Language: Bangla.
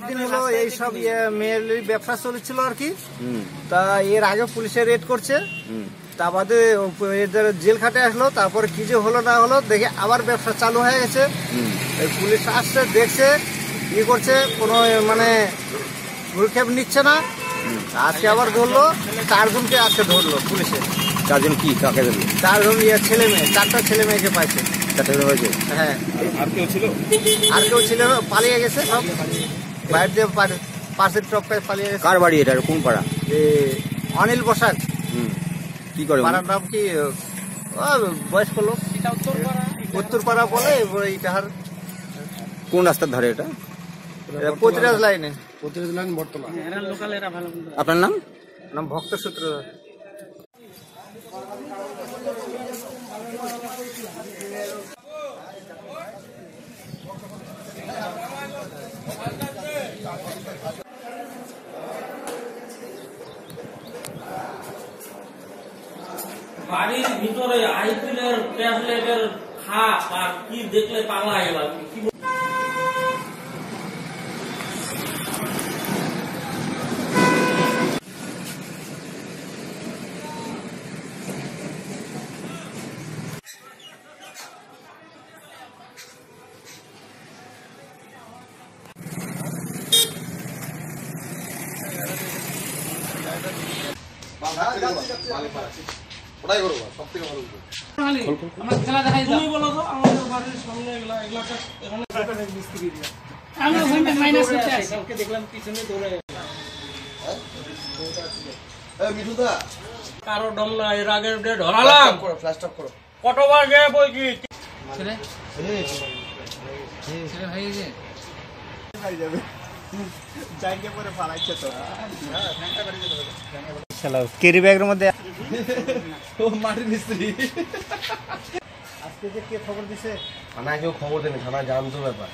দিন হলো এইসব মেয়ের ব্যবসা চলেছিল আর কি। তা এর আগে পুলিশে রেড করছে, তা বাদে এদের জেল খাটে আসলো, তারপরে কি যে হলো না হলো দেখে আবার ব্যবসা চালু হয়ে গেছে। পুলিশ আসছে, দেখছে, ই করছে, কোনো মানে ভূক্ষেপ নিচ্ছে না। আজকে আবার ধরলো, 4 জনকে আজকে ধরলো পুলিশে। 4 জন কি কাকে ধরলো? 4 জন ছেলে মেয়ে, 4টা ছেলে মেয়েকে পাইছে। 4টা জন হয়েছে? হ্যাঁ। আর কেউ ছিল? আর কেউ ছিল, পালিয়ে গেছে সব, বাইরে দিয়ে পাশের টপকায় পালিয়ে গেছে। কার বাড়ি এটা, কোন পাড়া? অনিল বসাক। কি করে? পাড়ার নাম কি, বয়স্ক লোক, উত্তরপাড়া বলে। ইটাহার কোন রাস্তার ধারে এটা? পতিরাজ লাইনে। বর্তমান। আপনার নাম? নাম ভক্ত সূত্র। বাড়ির ভিতরে আইপিএলের ট্যাবলেটের খাপ আর কি দেখলে পাগলা হয়ে গেল। ওটাই করবো, সব থেকে ভালো। তুমি বলো তো, আমাদের বাড়ির সামনে এগুলাটা এখানে মিঠুদা কারো দম না, এর আগের ডে ধরালাম। ফ্ল্যাশ টপ করো। কতবার গে বই কি ক্যারি ব্যাগের মধ্যে মাটির মিস্ত্রি। আজকে যে কে খবর দিছে? থানায় কেউ খবর দেয়নি, থানায় জানতো ব্যাপার।